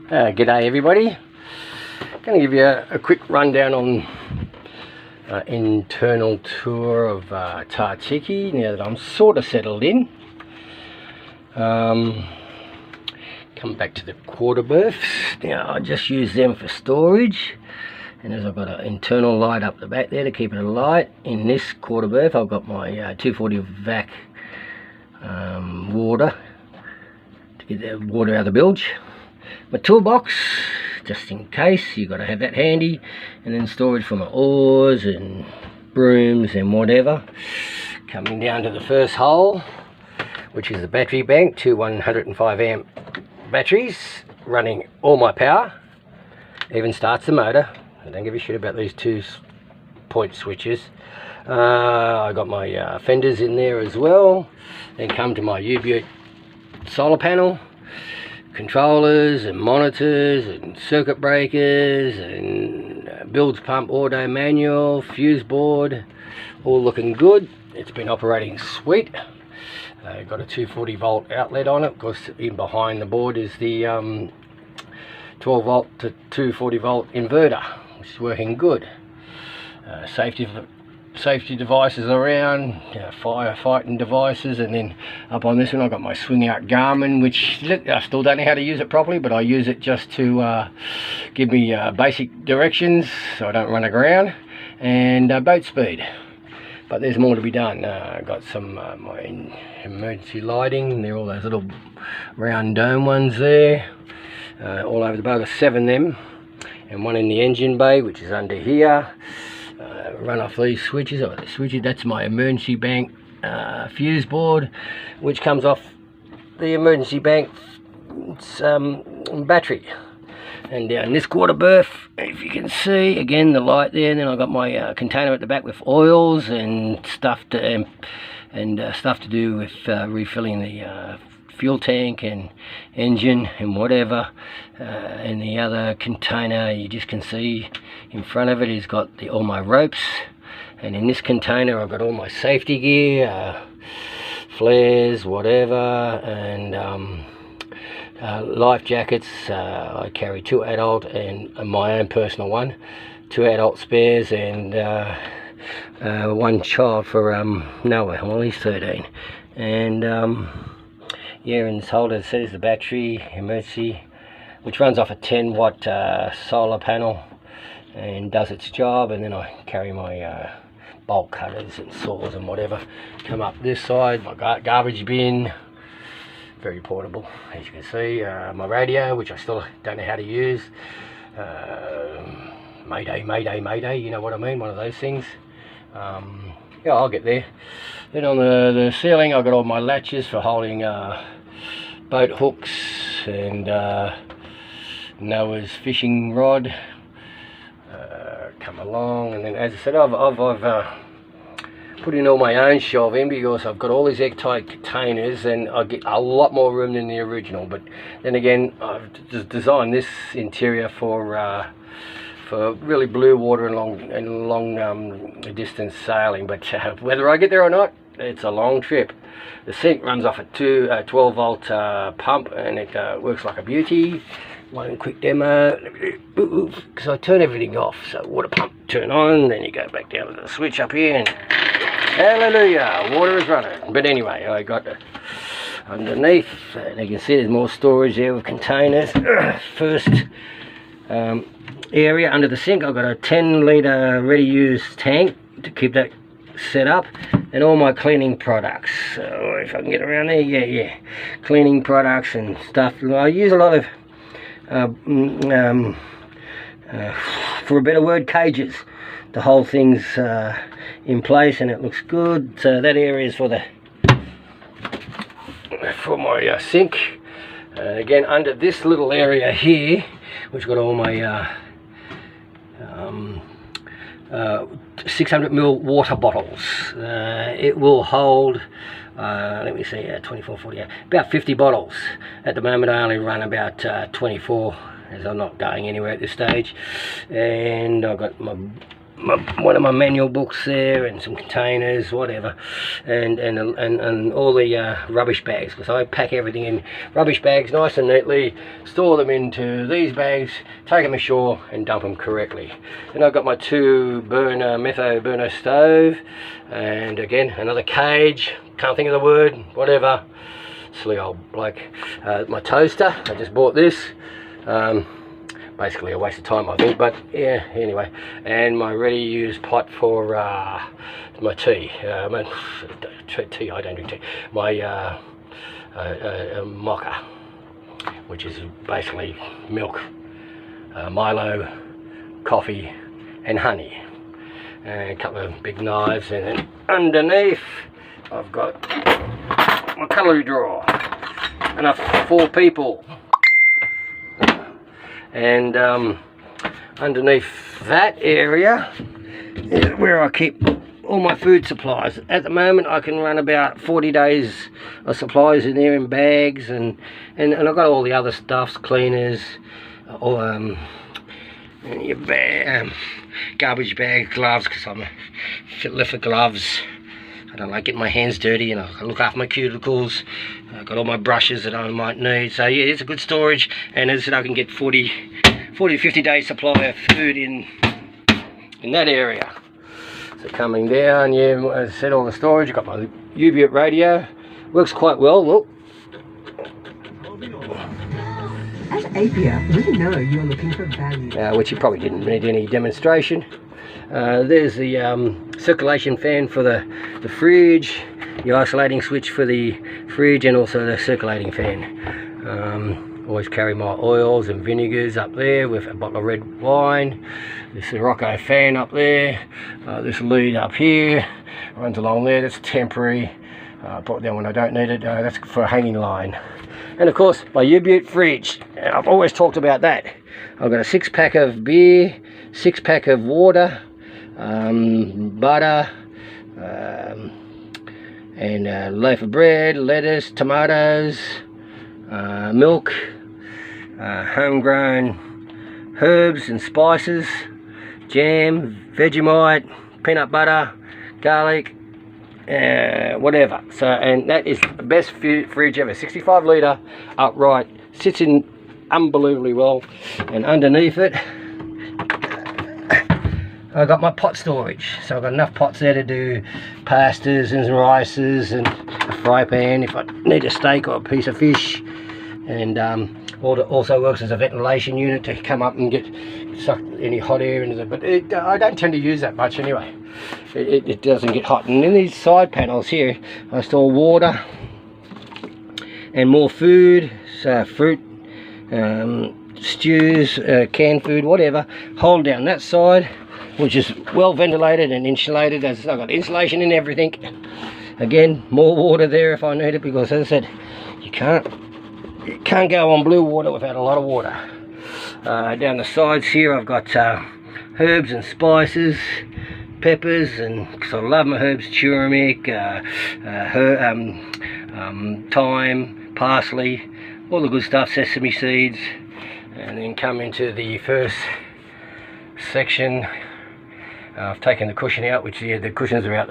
G'day everybody. Going to give you a quick rundown on internal tour of Tartiki now that I'm sort of settled in. Come back to the quarter berths. Now I just use them for storage, and as I've got an internal light up the back there to keep it alight. In this quarter berth I've got my 240 vac water to get the water out of the bilge. My toolbox, just in case, you've got to have that handy, and then storage for my oars and brooms and whatever. Coming down to the first hole, which is the battery bank, two 105 amp batteries running all my power, even starts the motor. I don't give a shit about these 2-point switches. I got my fenders in there as well. Then come to my U-Butte solar panel, controllers and monitors and circuit breakers and bilge pump auto manual, fuse board, all looking good. It's been operating sweet. Got a 240 volt outlet on it. Of course, in behind the board is the 12 volt to 240 volt inverter, which is working good. Safety devices around, firefighting devices, and then up on this one I've got my swing out Garmin, which I still don't know how to use it properly, but I use it just to give me basic directions so I don't run aground, and boat speed. But there's more to be done. I've got some my emergency lighting. They're all those little round dome ones there, all over the boat. I've got 7 of them, and one in the engine bay, which is under here. Run off these switches. That's my emergency bank fuse board, which comes off the emergency bank battery. And down this quarter berth, if you can see, again the light there. And then I've got my container at the back with oils and stuff to stuff to do with refilling the fuel tank and engine and whatever. And the other container, you just can see in front of it, has got all my ropes. And in this container I've got all my safety gear, flares, whatever, and life jackets. I carry 2 adult and my own personal one, 2 adult spares, and 1 child for Noah. Well, he's 13. And yeah, in this holder it says the battery emergency, which runs off a 10 watt solar panel and does its job. And then I carry my bolt cutters and saws and whatever. Come up this side, my garbage bin, very portable as you can see. My radio, which I still don't know how to use. Mayday, mayday, mayday, you know what I mean, one of those things. Yeah, I'll get there. Then on the ceiling I've got all my latches for holding boat hooks and Noah's fishing rod. Come along, and then as I said, I've put in all my own shelving because I've got all these airtight containers, and I get a lot more room than the original. But then again, I've designed this interior for really blue water and long distance sailing. But whether I get there or not, it's a long trip. The sink runs off a 12 volt pump, and it works like a beauty. One quick demo, because I turn everything off. So water pump turn on, then you go back down to the switch up here, and hallelujah, water is running. But anyway, I got underneath, and you can see there's more storage there with containers. First area under the sink, I've got a 10 litre ready use tank to keep that set up, and all my cleaning products. So if I can get around there, yeah, cleaning products and stuff. I use a lot of for a better word, cages to hold things in place, and it looks good. So that area is for my sink. Again, under this little area here, which got all my 600ml water bottles. It will hold, let me see, 24, 48, about 50 bottles. At the moment I only run about 24, as I'm not going anywhere at this stage. And I've got my one of my manual books there, and some containers, whatever, and all the rubbish bags, because I pack everything in rubbish bags nice and neatly, store them into these bags, take them ashore and dump them correctly. Then I've got my 2 burner metho burner stove, and again another cage, can't think of the word, whatever, silly old bloke. My toaster, I just bought this. Basically a waste of time, I think, but yeah, anyway. And my ready-use pot for my tea. Tea, I don't do tea. My mocha, which is basically milk, Milo, coffee, and honey. And a couple of big knives, and then underneath I've got my cutlery drawer. Enough for 4 people. And underneath that area is where I keep all my food supplies. At the moment I can run about 40 days of supplies in there in bags, and I've got all the other stuffs, cleaners, or garbage bag, gloves, because I'm a fiddler for gloves. I don't like getting my hands dirty, and I look after my cuticles. I've got all my brushes that I might need. So yeah, it's a good storage, and as I said, I can get 40 to 50 days supply of food in that area. So coming down, yeah, as I said, all the storage. I've got my U-Butte radio, works quite well. Look. At APIA, we know you're looking for value. Which you probably didn't need any demonstration. There's the circulation fan for the fridge, the isolating switch for the fridge, and also the circulating fan. Always carry my oils and vinegars up there with a bottle of red wine. This Sirocco fan up there. This lead up here runs along there. That's temporary. Put it down when I don't need it. That's for a hanging line. And of course my U-Butte fridge. I've always talked about that. I've got a 6-pack of beer, 6-pack of water, butter, and a loaf of bread, lettuce, tomatoes, milk, homegrown herbs and spices, jam, Vegemite, peanut butter, garlic, whatever. So, and that is the best fridge ever. 65 litre upright, sits in unbelievably well. And underneath it I got my pot storage, so I've got enough pots there to do pastas and rices, and a fry pan if I need a steak or a piece of fish. And also works as a ventilation unit to come up and get suck any hot air into it, but I don't tend to use that much anyway. It doesn't get hot. And in these side panels here I store water and more food, so fruit, stews, canned food, whatever. Hold down that side, which is well ventilated and insulated. As I've got insulation in everything. Again, more water there if I need it, because as I said, you can't go on blue water without a lot of water. Down the sides here I've got herbs and spices, peppers, and because I love my herbs, turmeric, thyme, parsley, all the good stuff, sesame seeds. And then come into the first section. I've taken the cushion out, which the cushions are out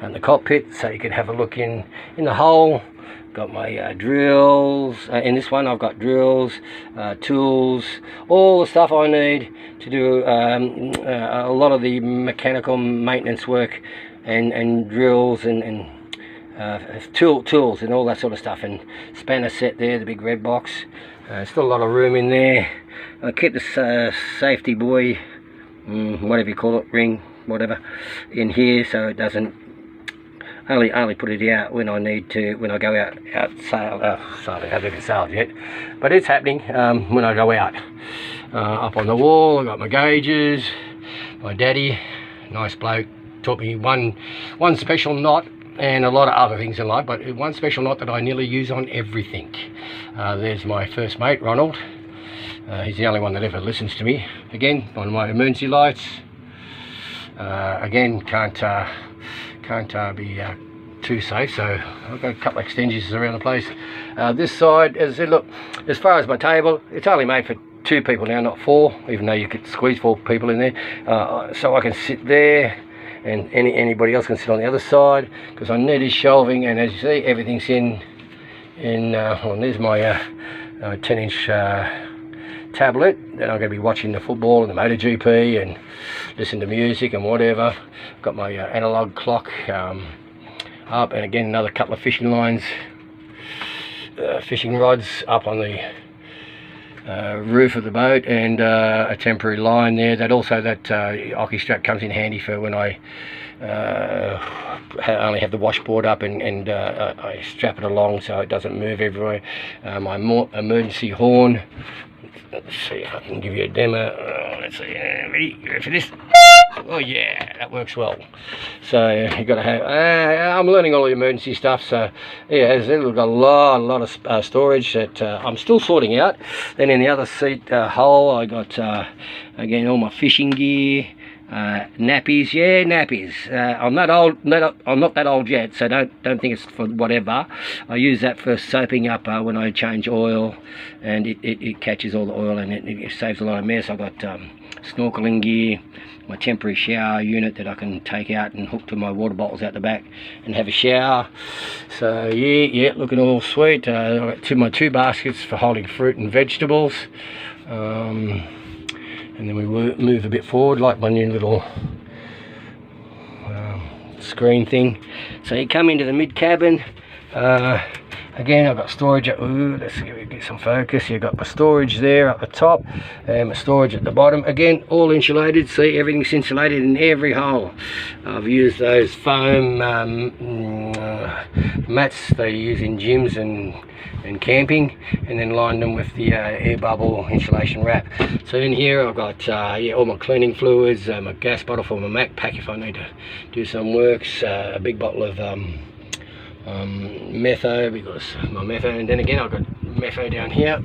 in the cockpit, so you can have a look in the hole. Got my drills. In this one I've got drills, tools, all the stuff I need to do a lot of the mechanical maintenance work, and drills and tools and all that sort of stuff, and spanner set there, the big red box. Still a lot of room in there. I keep this safety buoy, whatever you call it, ring, whatever, in here, so it doesn't. Only put it out when I need to, when I go out sail. Sorry, I haven't sailed yet, but it's happening when I go out. Up on the wall I got my gauges. My daddy, nice bloke, taught me one special knot, and a lot of other things in life, but one special knot that I nearly use on everything. There's my first mate, Ronald. He's the only one that ever listens to me. Again, on my emergency lights. Again, can't be too safe, so I've got a couple of extensions around the place. This side, as I said, look, as far as my table, it's only made for 2 people now, not 4, even though you could squeeze 4 people in there. So I can sit there, and anybody else can sit on the other side, because I need this shelving. And as you see, everything's in well, there's my 10-inch tablet. Then I'm going to be watching the football and the MotoGP and listen to music and whatever. Got my analog clock up, and again another couple of fishing lines, fishing rods up on the roof of the boat, and a temporary line there. That Oki strap comes in handy for when I only have the washboard up, and I strap it along so it doesn't move everywhere. My emergency horn. Let's see if I can give you a demo. Let's see. Ready? You ready for this? Oh yeah, that works well. So you got to have. I'm learning all the emergency stuff. So yeah, we've got a lot of storage that I'm still sorting out. Then in the other seat hole, I got again all my fishing gear. Nappies, yeah, nappies. I'm not that old yet, so don't think it's for whatever. I use that for soaping up when I change oil, and it catches all the oil, and it saves a lot of mess. I've got snorkeling gear, my temporary shower unit that I can take out and hook to my water bottles out the back and have a shower. So yeah, looking all sweet. I've got my 2 baskets for holding fruit and vegetables. And then we move a bit forward, like my new little screen thing. So you come into the mid cabin. Again, I've got storage at, let's see if we get some focus. You've got my storage there at the top, and my storage at the bottom. Again, all insulated. See, everything's insulated in every hole. I've used those foam mats they use in gyms and camping, and then lined them with the air bubble insulation wrap. So in here I've got all my cleaning fluids, my gas bottle for my Mac pack if I need to do some works, a big bottle of metho, because my metho, and then again I've got metho down here.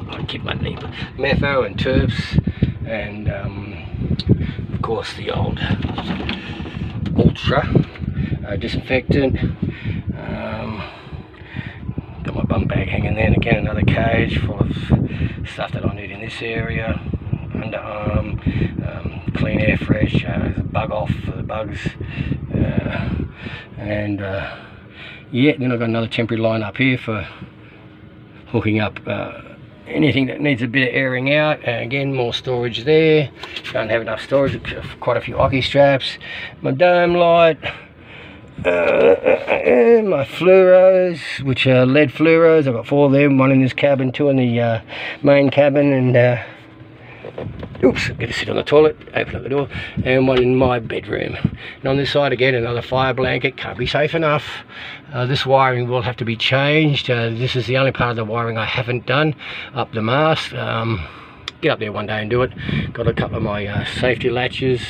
I keep my knee, metho and turps, and of course the old Ultra disinfectant. Got my bum bag hanging there, and again another cage full of stuff that I need in this area. Underarm, clean air fresh, bug off for the bugs, and yeah, then I've got another temporary line up here for hooking up anything that needs a bit of airing out. And again, more storage there. Don't have enough storage, quite a few Oki straps, my dome light, my fluoros, which are lead fluoros. I've got 4 of them, 1 in this cabin, 2 in the main cabin, and oops, I'm going to sit on the toilet, open up the door, and 1 in my bedroom. And on this side again, another fire blanket. Can't be safe enough. This wiring will have to be changed. This is the only part of the wiring I haven't done up the mast. Get up there one day and do it. Got a couple of my safety latches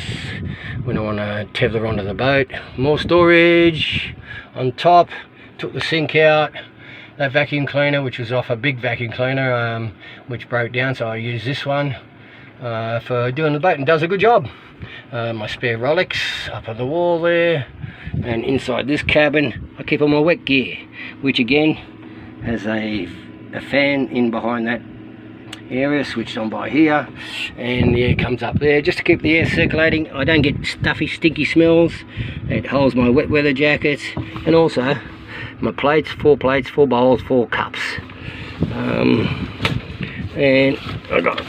when I want to tether onto the boat. More storage on top. Took the sink out. That vacuum cleaner, which was off a big vacuum cleaner, which broke down, so I use this one for doing the boat, and does a good job. My spare Rolex up on the wall there, and inside this cabin I keep all my wet gear, which again has a fan in behind that area, switched on by here, and the air comes up there just to keep the air circulating. I don't get stuffy, stinky smells. It holds my wet weather jackets, and also my plates, 4 plates, 4 bowls, 4 cups. And I got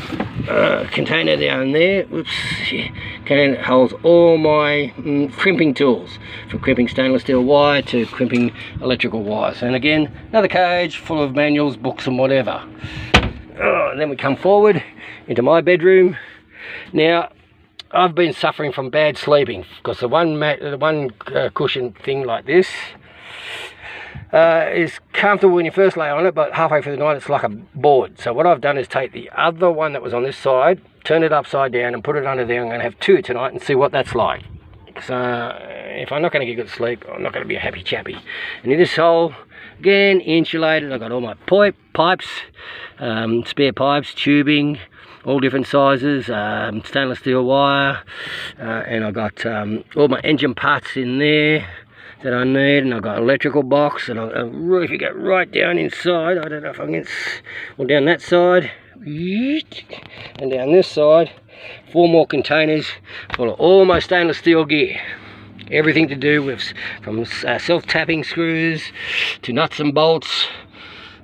a container down there. Oops, yeah. Container that holds all my crimping tools, from crimping stainless steel wire to crimping electrical wires. And again, another cage full of manuals, books, and whatever. And then we come forward into my bedroom. Now, I've been suffering from bad sleeping, because the one cushion thing like this is comfortable when you first lay on it, but halfway through the night it's like a board. So what I've done is take the other one that was on this side, turn it upside down and put it under there. I'm going to have 2 tonight and see what that's like. So if I'm not going to get good sleep, I'm not going to be a happy chappy. And in this hole, again, insulated. I've got all my pipes, spare pipes, tubing, all different sizes, stainless steel wire, and I've got all my engine parts in there that I need, and I've got electrical box, and if you get right down inside, I don't know if I can get, well, down that side, And down this side, 4 more containers full of all my stainless steel gear. Everything to do with, from self-tapping screws to nuts and bolts.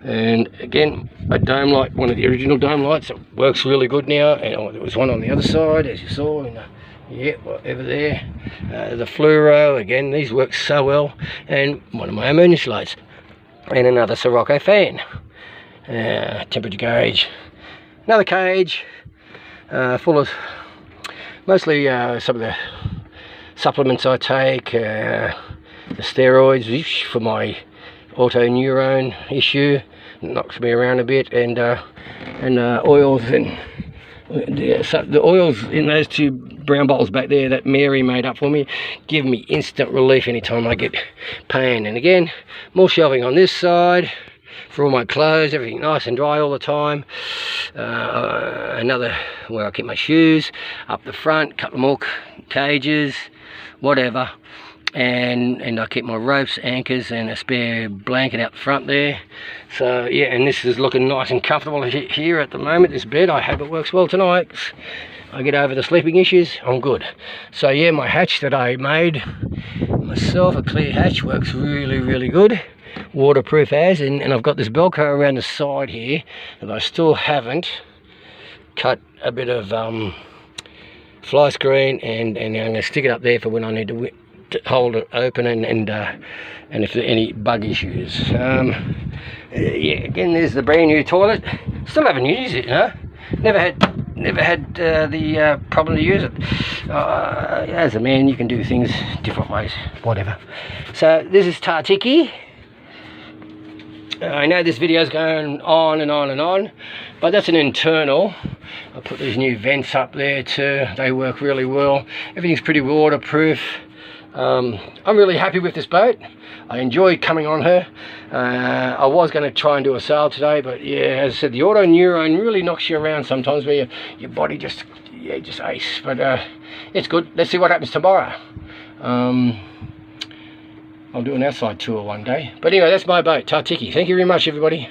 And again, a dome light, one of the original dome lights. It works really good now. And there was one on the other side, as you saw in the, yeah, whatever there. The fluoro, again, these work so well. And one of my emergency lights. And another Sirocco fan. Temperature gauge. Another cage full of mostly some of the supplements I take, the steroids for my autoneurone issue, knocks me around a bit, and oils, and the oils in those 2 brown bottles back there that Mary made up for me give me instant relief anytime I get pain. And again, more shelving on this side for all my clothes, everything nice and dry all the time. Another where I keep my shoes up the front, couple more cages, whatever. And I keep my ropes, anchors, and a spare blanket out the front there. So yeah, and this is looking nice and comfortable here at the moment, this bed. I hope it works well tonight. I get over the sleeping issues, I'm good. So yeah, my hatch that I made myself, a clear hatch, works really good. Waterproof as, and I've got this Velcro around the side here that I still haven't cut a bit of fly screen, and I'm going to stick it up there for when I need to hold it open, and if there are any bug issues. Yeah, again, there's the brand new toilet. Still haven't used it, you know. Never had the problem to use it. As a man, you can do things different ways, whatever. So this is Tartiki. I know this video is going on and on, but that's an internal. I put these new vents up there too. They work really well. Everything's pretty waterproof. I'm really happy with this boat. I enjoy coming on her. I was going to try and do a sail today, but yeah, as I said, the autoneurone really knocks you around sometimes, where your body just ace. But it's good. Let's see what happens tomorrow. I'll do an outside tour one day. But anyway, that's my boat, Tartiki. Thank you very much, everybody.